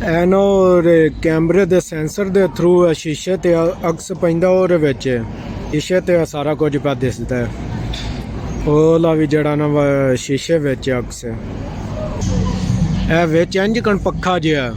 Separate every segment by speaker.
Speaker 1: ਐਨ ਔਰ ਕੈਮਰੇ ਦੇ ਸੈਂਸਰ ਦੇ ਥਰੂ ਸ਼ੀਸ਼ੇ ਤੇ ਅਕਸ ਪੈਂਦਾ, ਉਹਦੇ ਵਿੱਚ ਸ਼ੀਸ਼ੇ ਤੇ ਸਾਰਾ ਕੁਝ ਪਿਆ ਦਿਸਦਾ ਹੈ। ਉਹ ਲਾ ਵੀ ਜਿਹੜਾ ਨਾ ਸ਼ੀਸ਼ੇ ਵਿੱਚ ਅਕਸ ਹੈ, ਇਹ ਵਿੱਚ ਇੰਜ ਕਣ ਪੱਖਾ ਜਿਹਾ।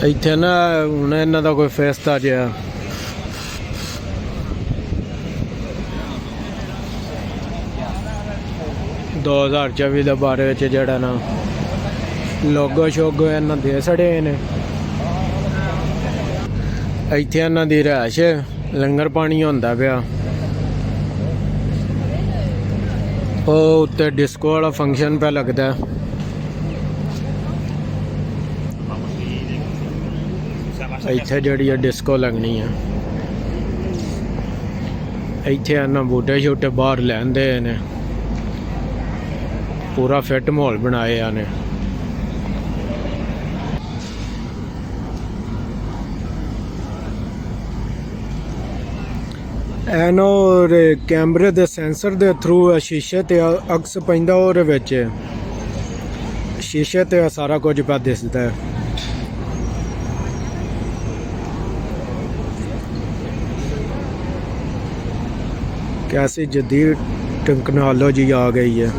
Speaker 1: ਇੱਥੇ ਨਾ ਹੁਣ ਇਹਨਾਂ ਦਾ ਕੋਈ ਫੈਸਟਾ ਜਿਹਾ ਦੋ 2024 ਦੇ ਬਾਰੇ ਵਿੱਚ ਜਿਹੜਾ ਨਾ ਲੋਗੋ ਸ਼ੋਗੋ ਇਹਨਾਂ ਦੇ ਸੜੇ ਨੇ। ਇੱਥੇ ਇਹਨਾਂ ਦੀ ਰਿਹਾਇਸ਼ ਲੰਗਰ ਪਾਣੀ ਹੁੰਦਾ ਪਿਆ। ਉਹ ਉੱਤੇ ਡਿਸਕੋ ਵਾਲਾ ਫੰਕਸ਼ਨ ਪਿਆ ਲੱਗਦਾ। ਇੱਥੇ ਜਿਹੜੀ ਆ ਡਿਸਕੋ ਲੱਗਣੀ ਆ। ਇੱਥੇ ਇਹਨਾਂ ਬੂਟੇ ਛੋਟੇ ਬਾਹਰ ਲੈਂਦੇ ਨੇ, ਪੂਰਾ ਫਿੱਟ ਮਾਹੌਲ ਬਣਾਇਆ ਨੇ। ਐਨ ਔਰ ਕੈਮਰੇ ਦੇ ਸੈਂਸਰ ਦੇ ਥਰੂ ਸ਼ੀਸ਼ੇ ਤੇ ਅਕਸ ਪੈਂਦਾ, ਉਹਦੇ ਵਿੱਚ ਸ਼ੀਸ਼ੇ ਤੇ ਸਾਰਾ ਕੁਝ ਪਿਆ ਦਿਸਦਾ ਹੈ। कैसी जदीद टेक्नोलॉजी आ गई है।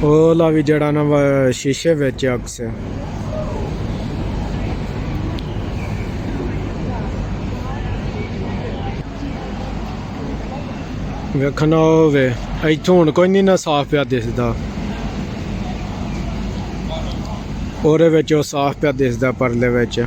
Speaker 1: ओला भी जड़ा ना शीशे विच अक्स है। वेखना होवे इत्थों हुण कोई नहीं ना साफ पिया दिसदा, ओहदे विच ओह साफ पिया दिसदा परले विच।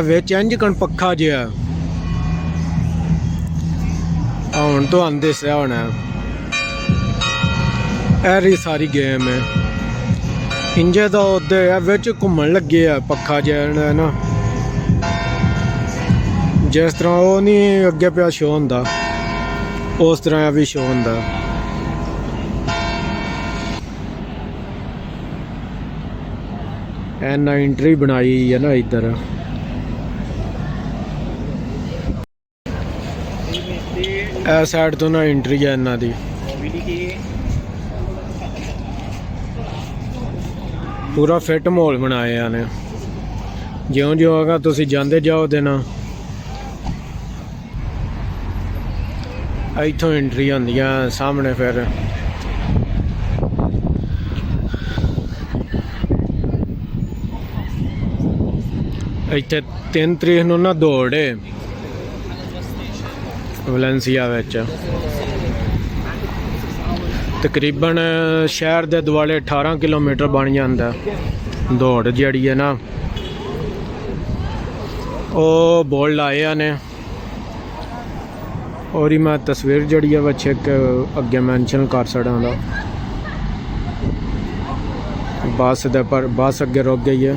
Speaker 1: ਵਿੱਚ ਇੰਜ ਕਣ ਪੱਖਾ ਜਿਹਾ ਹੁਣ ਤੁਹਾਨੂੰ ਦੱਸਿਆ ਹੋਣਾ। ਇਹ ਸਾਰੀ ਗੇਮ ਹੈ ਇੰਜੇ ਦਾ ਉਹਦੇ ਵਿੱਚ ਘੁੰਮਣ ਲੱਗੇ ਆ ਪੱਖਾ ਜਿਹਾ ਨਾ, ਜਿਸ ਤਰ੍ਹਾਂ ਉਹ ਨਹੀਂ ਅੱਗੇ ਪਿਆ ਸ਼ੋ ਹੁੰਦਾ ਉਸ ਤਰ੍ਹਾਂ ਵੀ ਸ਼ੋ ਹੁੰਦਾ। ਇਹਨਾਂ ਐਂਟਰੀ ਬਣਾਈ ਹੈ ਨਾ ਇੱਧਰ। ਇਹ ਸਾਈਡ ਤੋਂ ਨਾ ਐਂਟਰੀ ਹੈ ਇਹਨਾਂ ਦੀ। ਪੂਰਾ ਫਿੱਟ ਮਾਹੌਲ ਬਣਾਇਆ ਨੇ। ਜਿਉਂ ਜਿਉਂ ਅਗਾ ਤੁਸੀਂ ਜਾਂਦੇ ਜਾਓ ਦੇ ਨਾ ਇੱਥੋਂ ਐਂਟਰੀ ਹੁੰਦੀਆਂ ਸਾਹਮਣੇ। ਫਿਰ ਇੱਥੇ 3 ਤਰੀਕ ਨੂੰ ਨਾ ਦੌੜ ਹੈ ਵੈਲੈਂਸੀਆ ਵਿੱਚ। ਤਕਰੀਬਨ ਸ਼ਹਿਰ ਦੇ ਦੁਆਲੇ 18 ਕਿਲੋਮੀਟਰ ਬਣ ਜਾਂਦਾ ਦੌੜ ਜਿਹੜੀ ਹੈ ਨਾ। ਉਹ ਬੋਰਡ ਲਾਏ ਨੇ ਔਰ ਹੀ ਮੈਂ ਤਸਵੀਰ ਜਿਹੜੀ ਹੈ ਵਿੱਚ ਇੱਕ ਅੱਗੇ ਮੈਂਸ਼ਨ ਕਰ ਸਕਦਾ। ਬੱਸ ਦੇ ਪਰ ਬੱਸ ਅੱਗੇ ਰੁਕ ਗਈ ਹੈ।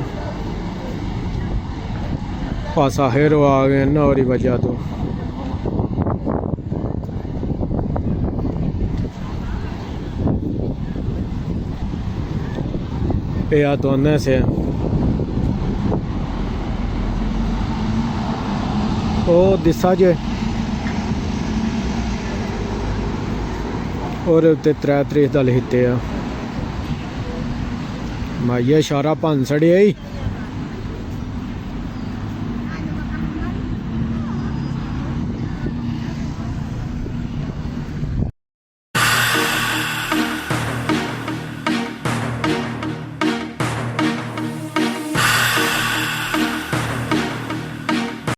Speaker 1: ਪਾਸਾਹੇਰੋ ਆ ਗਏ ਨਾ ਉਹਦੀ ਵਜ੍ਹਾ ਤੋਂ। peatones से ਉਹ ਦਿਸਾ ਜੇ ਔਰ ਉੱਤੇ 3 ਤਰੀਕ ਦਾ ਲਿਖਤੇ ਆ। ਮਾਈਏ ਇਸ਼ਾਰਾ ਭੰਨ ਛੜਿਆ ਹੀ।